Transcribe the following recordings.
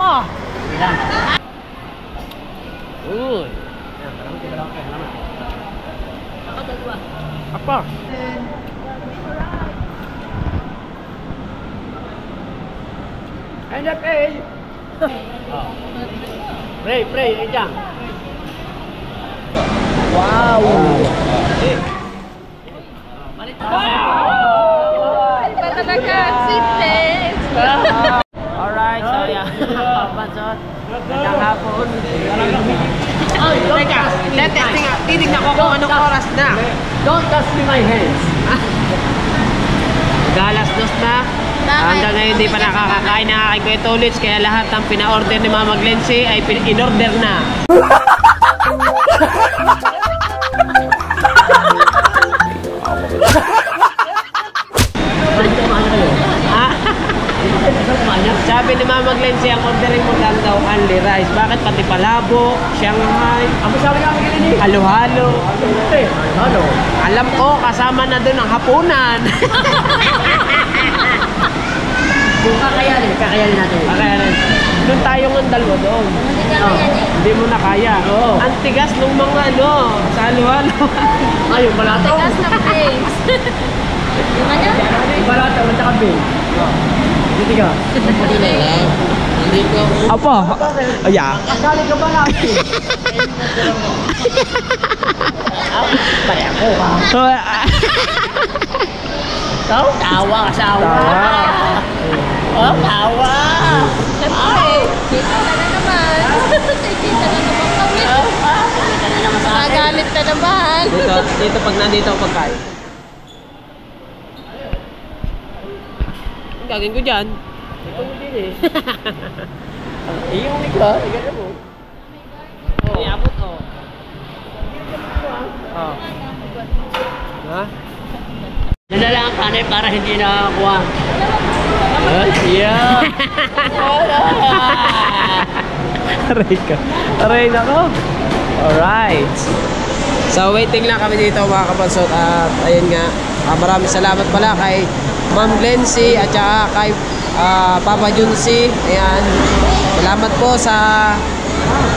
Oh! Ilang. Uy! Apa? Enak Pray, ejang. Wow. Iba talaga, sweetness. Alright, so yeah. Pansot. Magandang hapon. Teka, titignan ko kung anong oras na. Don't touch me my hands. Galas dos na. Hanggang ngayon hindi pa nakakakain ng aking Kuya Tolits, kaya lahat ng pina-order ni Mama Glency ay in-order na. Sabi ni Mama Glency, ang ordering mo lang daw only rice. Bakit pati palabo, Shanghai, halo-halo. Alam ko, kasama na doon ang hapunan. Kakayanin natin. Doon tayo ng dalawa doon. Hindi mo na kaya. Ang tigas ng mga sa halo-halo. Yung balataw. Tigas ng face. Yung ano? Yung balataw, at bing. Hindi ka? Hindi ko. Apa? Yeah. Kasali ka ba natin? Pari ako ha. Tawa kasawa. Tawa. Siyempre, kita na naman. Kita na naman kami. Nagalit na naman. Dito pag nandito ako pagkain. Ang gagawin ko dyan. Ito mo din eh. Iyong ikaw, igano mo. Iabot o. Ha? Nadala ang kanin para hindi nakakuha. Yeah. Aray ka. Aray na ko. Alright. So waiting lang kami dito mga kapansot. At ayun nga, maraming salamat pala kay Ma'am Glency at saka kay Papa Junsi. Ayan. Salamat po sa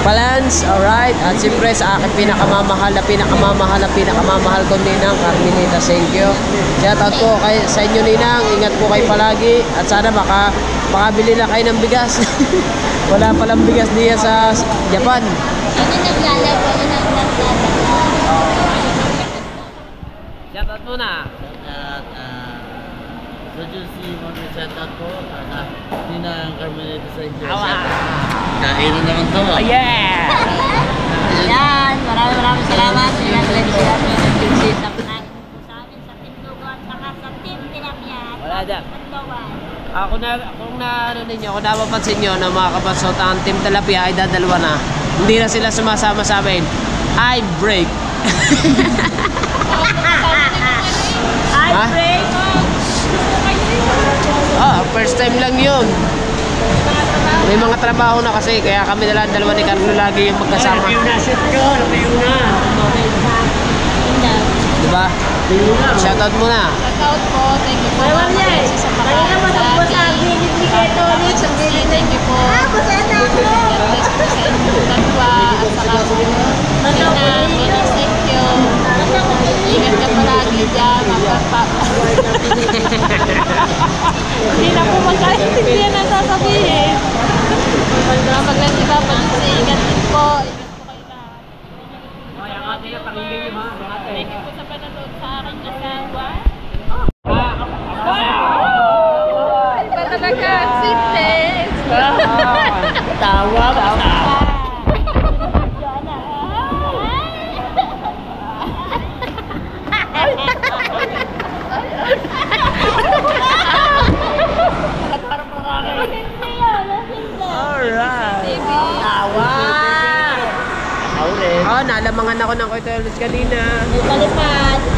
balance. Alright. At siyempre sa akin pinakamamahal ko ninang Carmelita. Thank you. Shout out po sa inyo ninang. Ingat po kayo palagi. At sana makabili na kayo ng bigas. Wala palang bigas niya sa Japan. Shout out po na. Junsi, mag-shout out po. Ninang Carmelita sa inyo. Kain na naman to. Oh, yeah! Ayan, maraming salamat. Ninang Glency at Ninang Junsi sa pinagin po sa amin sa Team Lugo at saka sa Team Tilapia. Wala dyan. Kung napapansin nyo na mga kapansot, ang Team Tilapia ay dadalwa na. Hindi na sila sumasama sa amin. I break. I break. First time lang yun. May mga trabaho na kasi, kaya kami dalawa ni Carlo lagi yung magkasama. Diba? Shoutout muna. Shoutout po. Thank you po. Sa pagkakas sa amin. Thank you po. Bless po sa inyong dalawa. At saka po. Thank you. Ingat ka palagi dyan. Hindi na po magkaintindihan ang sasabihin. Paglan si Papa Junsi, ingat din po. Ingat po kayo lahat. Thank you po sa panonood sa aking asawa. Iba talaga, sweetness. Tawa. Alright. Tawa. Nalamangan ako ng Kuya Tolits kanina.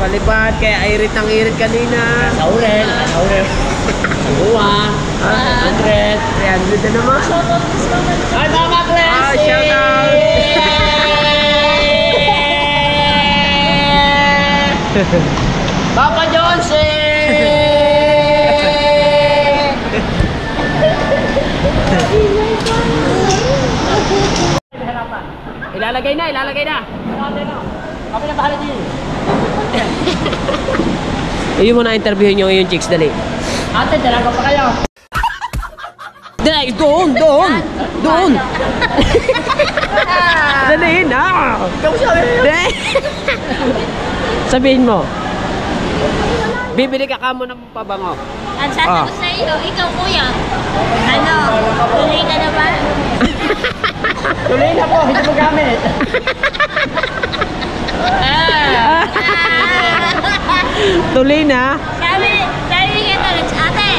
Palipad. Kaya irit kanina. Sauren. Buwan. 100. 300 na naman. Ay, Mama Glency! Shout out! Papa Junsi! Ilalagay na, ilalagay na. Kami na bahala din. Ayun mo na interviewin nyo yung chicks, dali. Ate, dalaga pa kayo. Dali, doon. Dali na. Dali. Sabihin mo. Bibili ka kamo ng pabango. Ang sasagot sa iyo, ikaw kuya. Ano, tuloy ka na ba? Tuloy na po, hindi mo gamit. Tuloy na. Sabi niya talaga sa ate,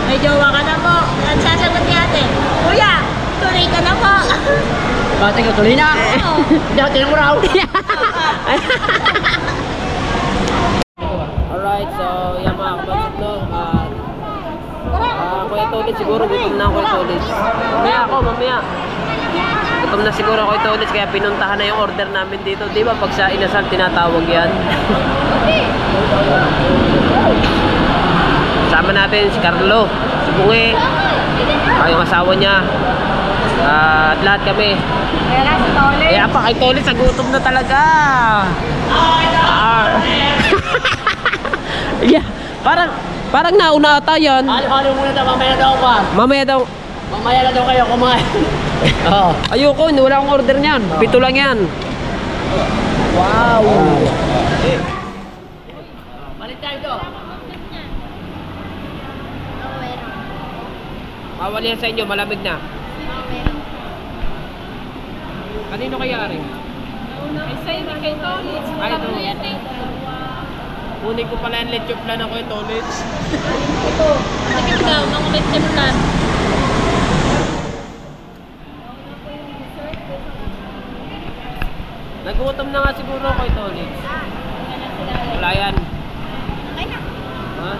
may jowa ka na po. Ang sasagot ni ate, kuya, tuloy ka na po. Bate ko, tuloy na. Hindi ako tinang raw. Alright, so yan mga kabansot, no? Kuya Tolit, siguro gutom na Kuya Tolit. Mamaya. Gutom na siguro Kuya Tolit, kaya pinuntahan na yung order namin dito. Di ba pag sa inasal tinatawag yan? Kasama natin si Carlo, si Bungi, yung asawa niya, at lahat kami. Kaya pa kay Tolit, sa gutom na talaga. Yeah, parang nauna ata yan. Halo-halo muna daw, mamaya daw pa. Mamaya na daw kayo kumain. Oo. Ayoko, wala akong order niyan. 7 lang yan. Wow. Balik tayo to. Bawal yan sa inyo, malamig na. Kanino kaya rin? Ay, ito. Kunin ko pala yung lechon plan ako yung Tolit. Sige daw, nang ulit na plan. Nagutom na nga siguro ako yung Tolit. Wala yan. Ha?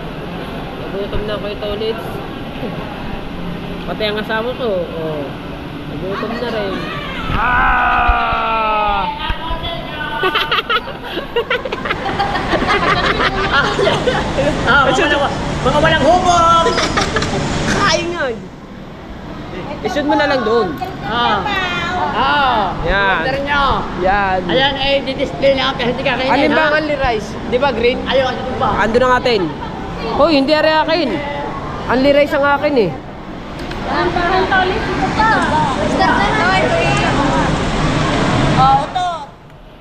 Nagutom na ako yung Tolit. Pati ang asawa ko. Oh. Nagutom na rin. Mga walang hubog! Kain nga. Ishoot mo na lang doon. Yan. Order nyo. Yan. Ayan, di-display lang kasi hindi kakainin. Alin ba ang only rice? Di ba green? Ayaw, ano ba? Ando na atin. Hoy, hindi ari akin. Only rice ang akin eh. Ang parang tolit ito pa. Oh, ito.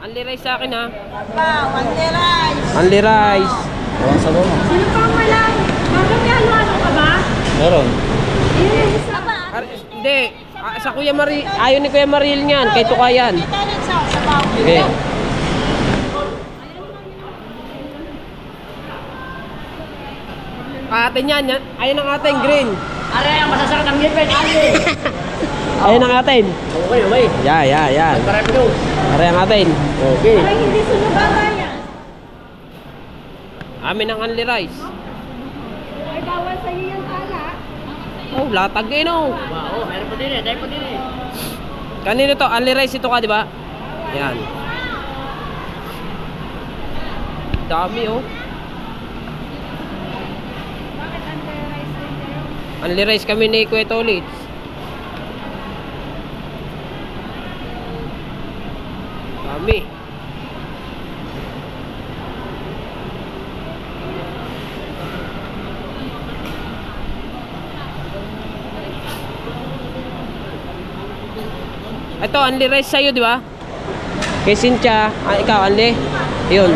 Only rice sa akin ha. Pa, one rice. Only rice. Sino pa wala? Bakit may ano ka ba? Meron. Yes. Aba, Hindi. Sa Kuya Maril. Ayaw ni Kuya Maril niyan. Kay Tukayan. ito rin sa bawo. Okay. Atin yan. Ayun ang atin. Green. Aray, ang masasarap ng ngipin, Ali! Ayun ang atin. Okay. Yan. Marami daw. Aray ang atin. Okay. Ay, hindi sunog ba yan? Amin ang only rice. Ay, bawal sa'yo yung ala. Oh, latag eh no. Wow, meron pa din eh. Dahil pa din eh. Kanino to? Only rice ito ka, di ba? Yan. Dami oh. Bakit under-rice din kayo? Only rice kami ni Kuya Tolit. Dami. Ito, only rice sa'yo, di ba? Kay Cynthia. Ikaw, only? Yun.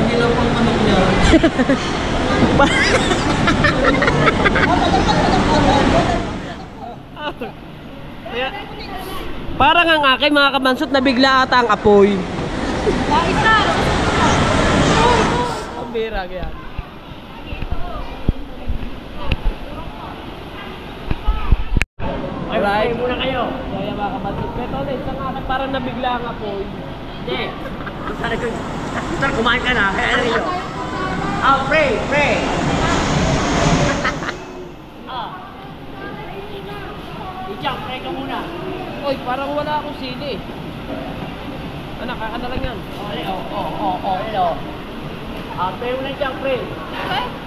Parang ang akin, mga kabansot, na bigla ata ang apoy. Ang bira, kaya. Alright. Muna kayo. Kaya mga kabansot. Pero ulit, sa akin, parang nabigla ang apoy. Hindi. Sana kumain ka na. Kaya ano yun? Pray. Ijang, pray ka muna. Oy, parang wala akong sili. Anak, kaka na lang yan. Hello. Pray muna Ijang, pray.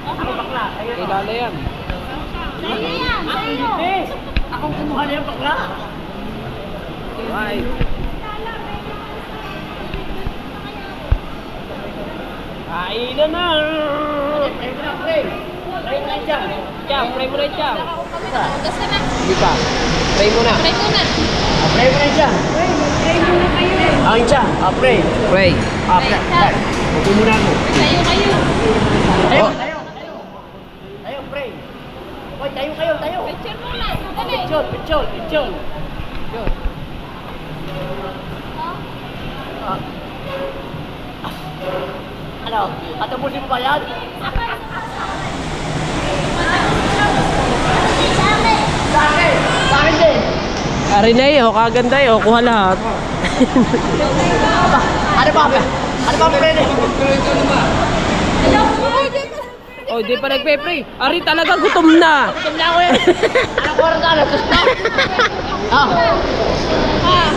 Ako bakla. Ilala yan. Sa'yo yan, sa'yo. Hindi. Akong kumuha na yung bakla. Right. Kainan na! Pray mo na dyan. Cham, pray mo na cham. Hugas ka na. Hindi pa. Pray mo na. Pray muna. Pray mo na dyan. Pray muna kayo. Ang dyan. Pray. Pray. Pray. Huwag muna ako. Tayo kayo. Tayo, Oh. tayo. Tayo, pray. Hoy, tayo kayo, tayo. Picture muna. Dali. Picture, picture, picture. Ah. Ano? Atapusin mo ba yan? Sa akin! Sa akin din! Arinay, oh, kaganda eh. Oh, kuha lahat. Ano ba? Ano ba, pwede? Oh, di pa nagpe-pray. Ari talaga gutom na. Gutom na ako eh! Anong oras na? Alas na?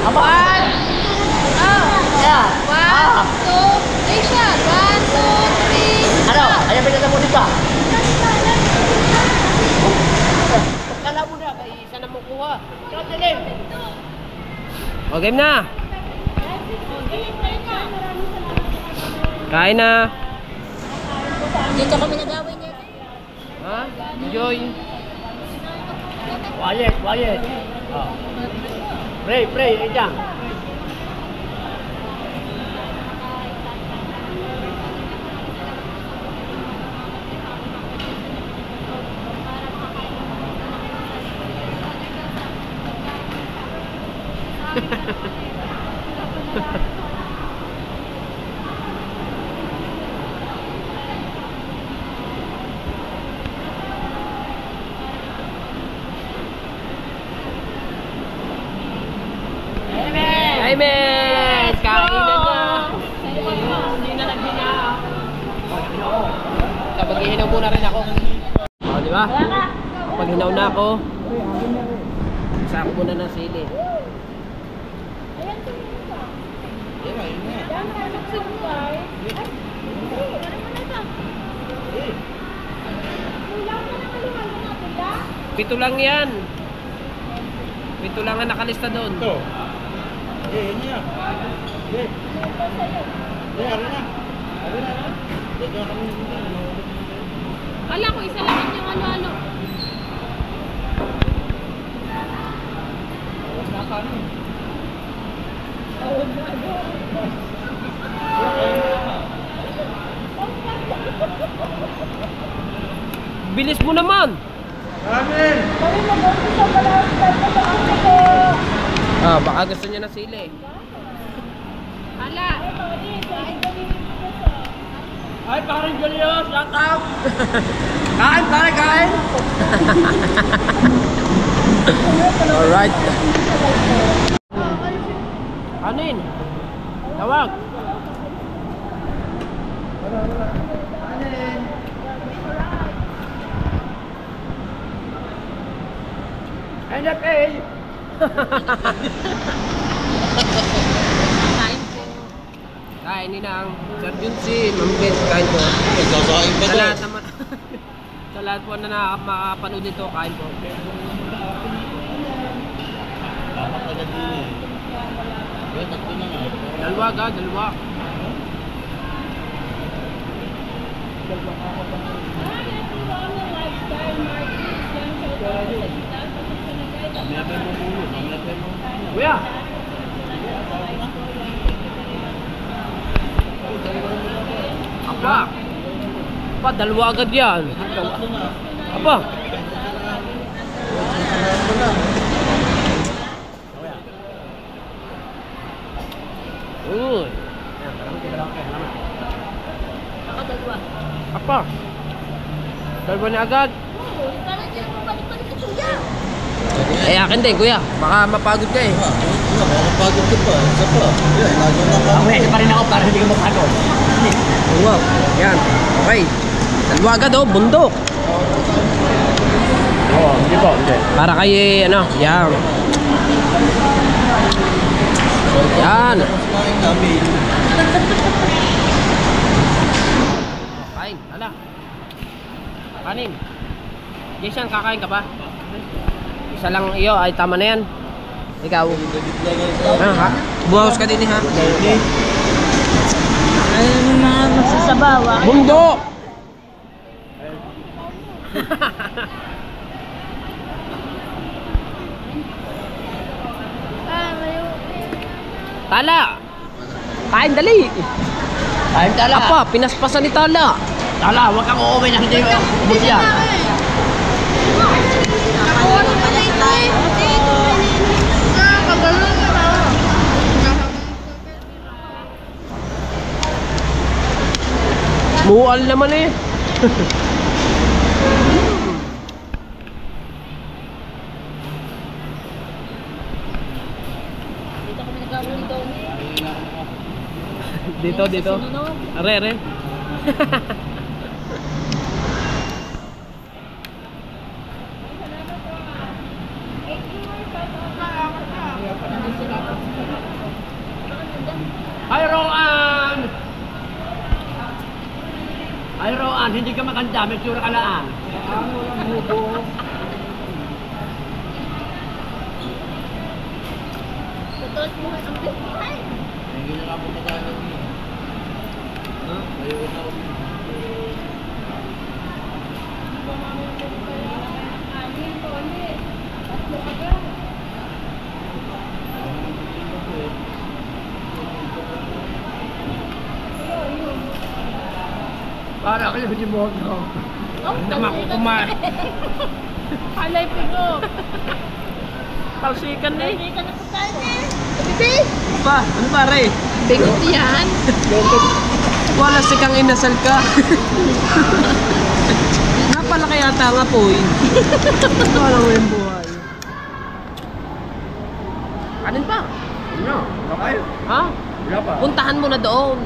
Abaan! Yeah. 1, 2, 3 siya. 1, 2, 3. Ano? Ayaw pinatapusin ka? Kala mo na, may isa na makuha. Katilim! O, game na. Kain na. Dito kami nagawin niya. Ha? Enjoy. Quiet, quiet. Oh. Pray, pray, ijang. Amen! Kain na na. Hindi na naghinga. Kapag hinaw muna rin ako. O, di ba? Kapag hinaw na ako, isa ako muna ng sili. Pito lang yan. Pito lang ang nakalista doon. Wala ko, isa lang yung ano-ano. Bilis mo naman! Ah, baka gusto niya na sili. Wala. Ay, parang Julius, shout out! Kain, pare, kain! Alright. Kanin. Tawag. NFA! Kain po. Kain ni Nang. Sir Junsi, Ma'am Ben, kain po. Nagsasain pa Sa to. lahat naman. Sa lahat po na makapanood dito, kain po. Dapat agad din eh. Well, tatlo na nga. Dalawa ga, dalawa. Kuya! Apa? Apa, dalawa agad yan. Apa? Uy. Apa? Dalawa na agad. Parang dyan mo balik-balik ka, kuya. Eh, akin din, kuya. Baka mapagod ka eh. Makakapagod ka pa. Isa pa. Yan, lalo na pa. Ako pa rin ako para hindi ka mapagod. Wow. Yan. Okay. Dalawa agad oh, bundok. Oo, hindi po, hindi. Para kay ano, yan. Yan. Kumain namin. Kain, ala. Kanin. Jason, kakain ka ba? Isa lang iyo, ay tama na yan. Ikaw. Ano ha? Buhaos ka din ha? Ano mga magsasabaw? Mundo! Tala! Kain dali! Kain tala. Apa, pinaspasan ni Tala. Tala, huwag kang uuwi na hindi mo ubus yan. Mual naman eh. Dito. Are. Ay, Roan, hindi ka maganda, may tsura ka laan. Hindi na ako magkakaroon. Ayun ako. Para kayo hindi mo ako. Hindi makukumain. Alay pigo. Talsikan eh. Hindi ka na pagkain eh. Bibi! Pa, ano pare? Bigot yan. Wala si kang inasal ka. Napalaki yata nga po eh. Wala mo yung buhay. Kanin pa? Ano? Okay. Ha? Wala pa. Puntahan mo na doon.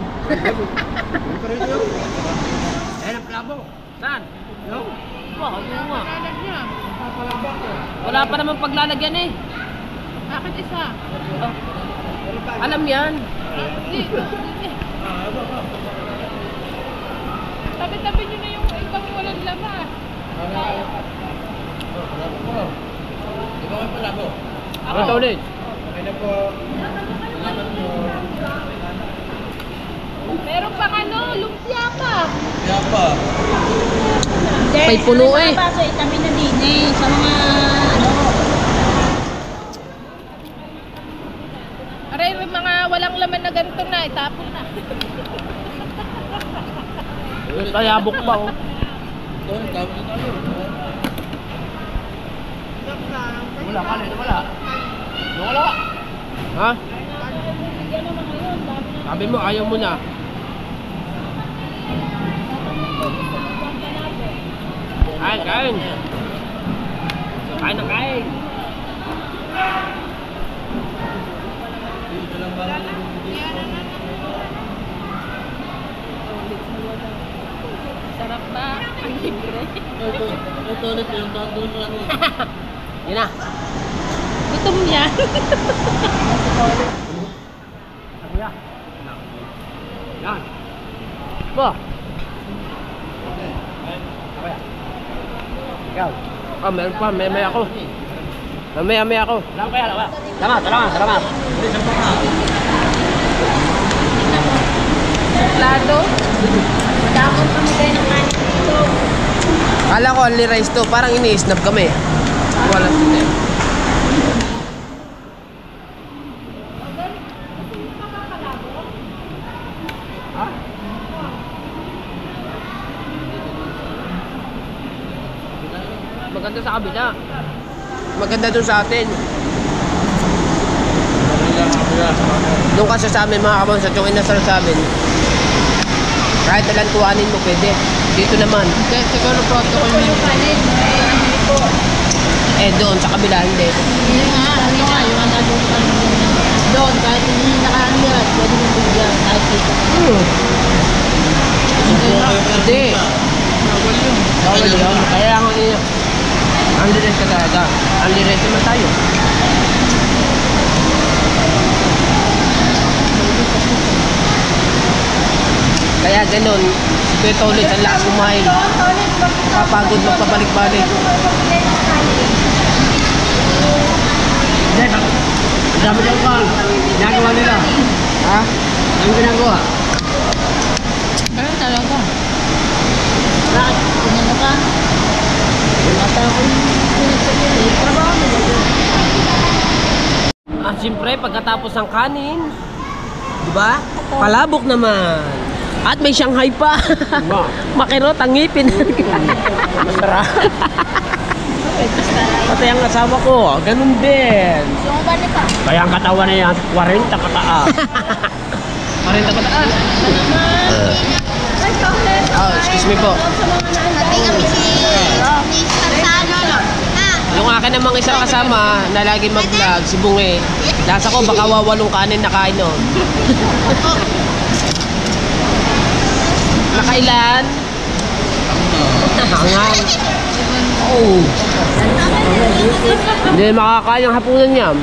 Ayan ang klabo. Saan? No? Wala, ano nga. Wala pa naman paglalagyan eh. Bakit isa? Alam yan. Tabi-tabi nyo na yung ibang walang laman. Ikaw ang pala ko. Ito ulit. Okay na po. Salamat po. Meron pang ano, lumpia pa. Kaya pa. May puno eh. Baso itabi na din eh. Sa mga ano. Aray, may mga walang laman na ganito na. Itapon na. Kayabok pa oh. Ito, tapos na tayo. Wala ka na, wala. Wala. Ha? Sabi mo, ayaw mo na. Kain. Kain na kain. Dito lang ba? Sarap ba? Ang libre. Ito ulit yung doon lang. Yun na. Gutom yan. Yan. Ba? Ikaw. Meron pa. May ako. May ako. Salamat kaya, salamat. Lado. Madamon kami kayo ng kanin dito. Kala ko only rice to. Parang ini-snap kami. Wala sila. Maganda sa kabila. Maganda dun sa atin. Doon kasi sa amin mga kabonsat, yung inasal sa amin. Kahit ilan kuhanin mo pwede. Dito naman. Siguro protocol mo yung kanin. doon sa kabila hindi. Hindi nga, ano nga, yung doon pa doon, kahit hindi nakaandiyan, pwede mo bigyan, kahit dito. Hindi. Bawal yun. Kaya nga niya. Unless ka talaga. Unless naman tayo. Kaya ganun, si Kuya Tolit ang lakas kumain. Papagod magpabalik-balik. Hindi, Sabi ko pa, ginagawa nila. Ha? Anong ginagawa? Ganun talaga. Bakit? Ano ka? Bata ako yung trabaho mo. Ah, siyempre, pagkatapos ng kanin, di ba? Palabok naman. At may Shanghai pa. Makirot ang ngipin. Masarap. Pati ang kasama ko, ganun din. Yung ba nito? Kaya ang katawan na yan, 40 pataas. 40 pataas. Ay, chocolate. Oh, excuse me po. Sabi kami si Sarsano, no? Yung akin namang isang kasama na lagi mag-vlog, si Bunge. Lasa ko, baka wawalong kanin na kain nun. Nakailan? Hangang. Oh. Hindi makakain ang hapunan niya.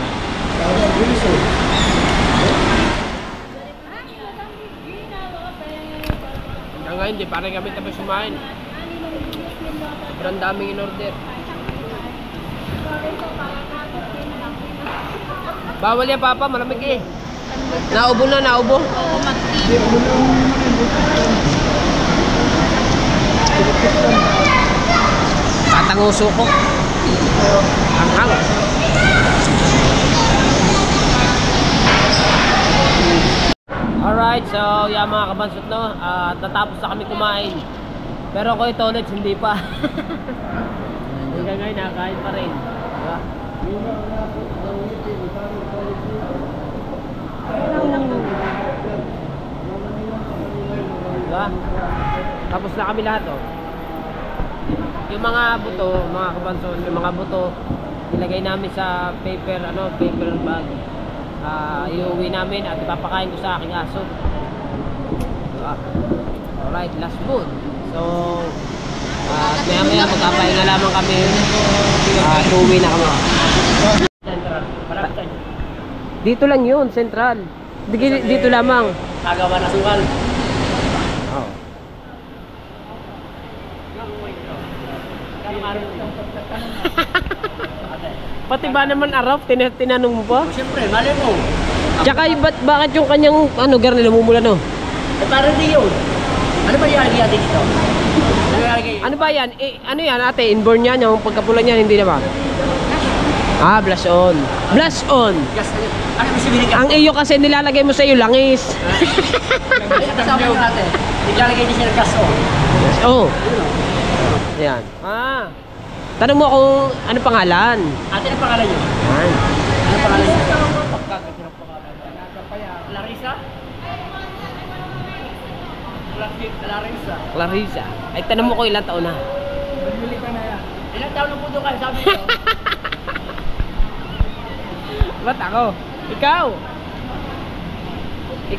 Hanggang ngayon, di pa rin kami tapos sumain. Sobrang daming in-order. Bawal yan, Papa. Malamig eh. Naubo na, naubo. Oo, mag-tea. Tatanguso ko. Hanghang. Alright, so yan mga kabansot, no? Natapos na kami kumain. Pero ako ito ulit, hindi pa. Hanggang ngayon, nakakain pa rin. Diba? Diba? Tapos na kami lahat, oh. Yung mga buto, mga kabanson, yung mga buto, ilagay namin sa paper bag. Iuwi namin at ipapakain ko sa aking aso. Diba? Alright, last food. So, maya magkapahinga lamang kami. Iuwi na kami. Central. Marami tayo. Dito lang yun, central. Dito lamang. Nagawa na sukal. Oh. Pati ba naman arap, tinanong mo pa? Siyempre, mali mo. Tsaka bakit yung kanyang garni namumula no? Eh, parang di yun. Ano ba yung alagay dito? Ano yung alagay? Ano ba yan? Ano yan ate? Inborn yan? Yung pagkapula niyan, hindi naman? Ah, blush on. Blush on. Gas, ano yung sabihin gas? Ang iyo kasi nilalagay mo sa iyo langis. Sabi ko natin, ilalagay din siya ng gas, oh. Oh. Ayan. Tanong mo kung ano pangalan. Ate, ano pangalan niyo? Ayan. Ano pangalan niyo? Larissa? Larissa. Clarissa. Ay, tanong mo ko ilang taon na. Ilang taon na po doon kayo, sabi ko. Ba't ako? Ikaw!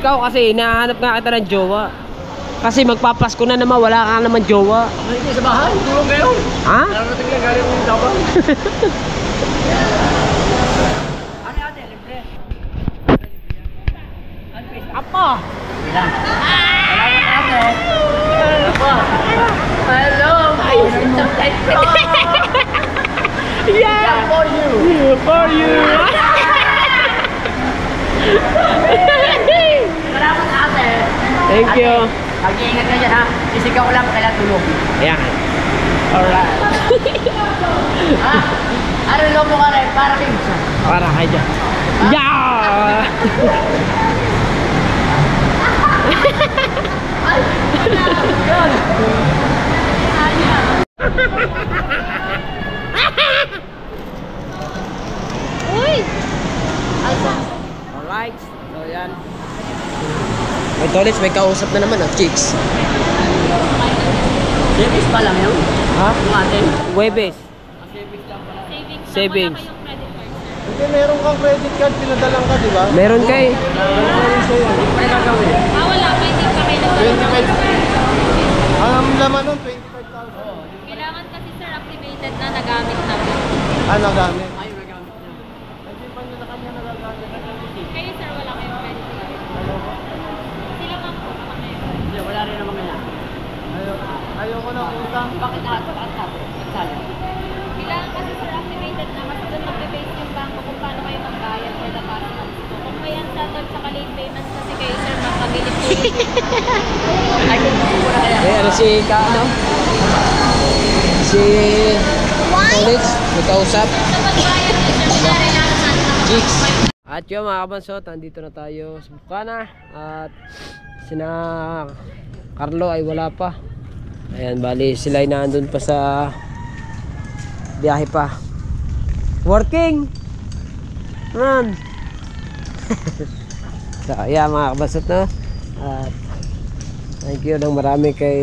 Ikaw kasi, hinahanap nga kita ng jowa. Kasi magpapasko na naman, wala ka naman jowa. Ano yung sa bahay? Tulong kayo. Ha? Narating lang galing mo yung tabang. Ano yung ate? Libre? Apo! Ilan? Salamat ate. Apo. Hello! Yeah! For you. For you! Salamat ate. Thank you! Mag-iingat ka dyan ha. Isigaw ko lang kailan tulog. Ayan. Alright. Ano lobo ka rin? Para kayo siya. Para kayo dyan. Yeah! Uy! Alright. So yan. May tolits, may kausap na naman, chicks. Service pa lang yun. Ha? Yung ate. Webes. Savings. Savings. Wala kayong credit card, sir. Hindi, meron kang credit card, pinadalang ka, di ba? Meron kay. Meron sa'yo. Ano gagawin? Wala. Pwede pa kayo na 25. Ang laman nun, 25,000. Kailangan kasi, sir, activated na, nagamit na. Nagamit. Ayaw nagamit niya. Hindi pa niya na kanya nagagamit. Kayo, sir, wala kayong credit card. Sila nga po pa kayo. Hindi, wala rin naman kanya. Ayoko na utang. Bakit ate? Bakit ate? Nagsali. Kailangan kasi, sir, activated na. Kasi doon mag-base yung bangko kung paano kayo magbayad for the past late payment kasi kayo sir, mapagilip po. Ay, kung muna kaya. Eh, ano si ano? Si Tolits, may kausap. Kapag-bayad niyo sir, kunyari lang sa Chicks. At yun mga kabansot, nandito na tayo sa Bukana. At sina Carlo ay wala pa. Ayan, bali sila ay nandun pa sa biyahe pa. Working! Man! So, ayan mga kabansot na. At thank you ng marami kay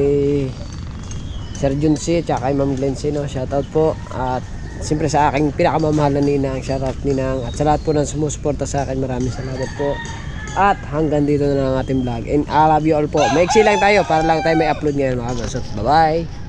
Sir Junsi at kay Ma'am Glency, no? Shoutout po. At siyempre sa aking pinakamamahal na ninang, shoutout ninang. At sa lahat po ng sumusuporta sa akin, maraming salamat po. At hanggang dito na ang ating vlog. And I love you all po. Maiksi lang tayo para lang tayo may upload ngayon mga kabansot. Bye bye!